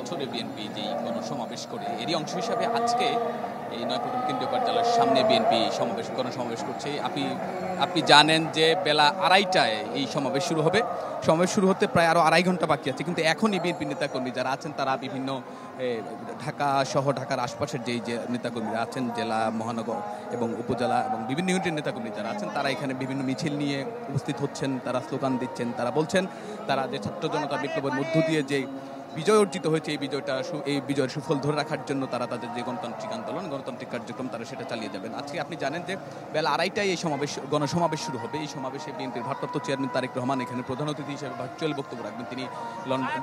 বছরে বিএনপি যেই গণসমাবেশ করে এরই অংশ হিসাবে আজকে এই নয়াপল্টন কেন্দ্রীয় কার্যালয়ের সামনে বিএনপি গণসমাবেশ করছে। আপনি জানেন যে বেলা 2:30টায় এই সমাবেশ শুরু হবে। সমাবেশ শুরু হতে প্রায় আরও 2.5 ঘন্টা বাকি আছে, কিন্তু এখনই বিএনপি নেতাকর্মী যারা আছেন তারা বিভিন্ন ঢাকা সহ ঢাকার আশপাশের যে নেতাকর্মীরা আছেন, জেলা, মহানগর এবং উপজেলা এবং বিভিন্ন ইউনিটের নেতাকর্মী যারা আছেন তারা এখানে বিভিন্ন মিছিল নিয়ে উপস্থিত হচ্ছেন। তারা স্লোগান দিচ্ছেন, তারা বলছেন তারা যে ছাত্র জনতা বিপ্লবের মধ্য দিয়ে যে বিজয় অর্জিত হয়েছে এই বিজয়ের সুফল ধরে রাখার জন্য তারা তাদের যে গণতান্ত্রিক আন্দোলন, গণতান্ত্রিক কার্যক্রম তারা সেটা চালিয়ে যাবেন। আজকে আপনি জানেন যে বেলা 2:30টায় এই গণসমাবেশ শুরু হবে। এই সমাবেশে বিএনপির ভারপ্রাপ্ত চেয়ারম্যান তারেক রহমান এখানে প্রধান অতিথি হিসেবে ভার্চুয়াল বক্তব্য রাখবেন। তিনি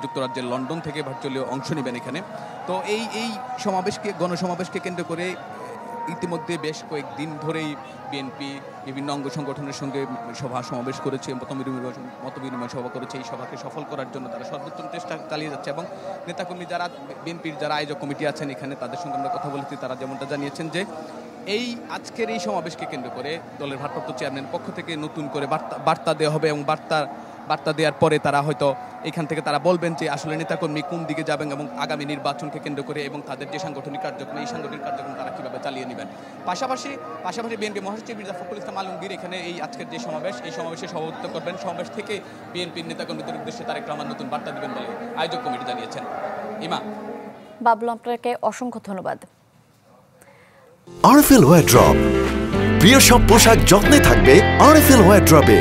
যুক্তরাজ্যের লন্ডন থেকে ভার্চুয়ালি অংশ নেবেন এখানে। তো এই গণসমাবেশকে কেন্দ্র করে ইতিমধ্যে বেশ কয়েকদিন ধরেই বিএনপি বিভিন্ন অঙ্গ সংগঠনের সঙ্গে সমাবেশ করেছে, মতবিনিময় সভা করেছে। এই সভাকে সফল করার জন্য তারা সর্বোত্তম চেষ্টা চালিয়ে যাচ্ছে এবং নেতাকর্মী যারা বিএনপির যারা আয়োজক কমিটি আছেন এখানে তাদের সঙ্গে আমরা কথা বলেছি, তারা যেমনটা জানিয়েছেন যে আজকের এই সমাবেশকে কেন্দ্র করে দলের ভারপ্রাপ্ত চেয়ারম্যানের পক্ষ থেকে নতুন করে বার্তা দেওয়া হবে এবং বার্তা দেওয়ার পরে তারা হয়তো এখান থেকে তারা বলবেন যে আসলে নেতাকর্মী কোন দিকে যাবেন এবং আগামী নির্বাচনকে কেন্দ্র করে এবং তাদের যে সাংগঠনিক কার্যক্রম এই সাংগঠনিক কার্যক্রম তারা কীভাবে চালিয়ে নেবেন। পাশাপাশি বিএনপি মহাসচিব মির্জা ফখরুল ইসলাম আলমগীর এখানে এই আজকের যে এই সমাবেশে সভাপতিত্ব করবেন। সমাবেশ থেকে বিএনপির নেতাকর্মীদের উদ্দেশ্যে তারেক রহমান নতুন বার্তা দিবেন বলে আয়োজক কমিটি জানিয়েছেন। ইমা, বাবলু, আপনাকে অসংখ্য ধন্যবাদ। আরএফএল ওয়্যারড্রপ, প্রিয় সব পোশাক যত্নে থাকবে আরএফএল ওয়্যারড্রপে।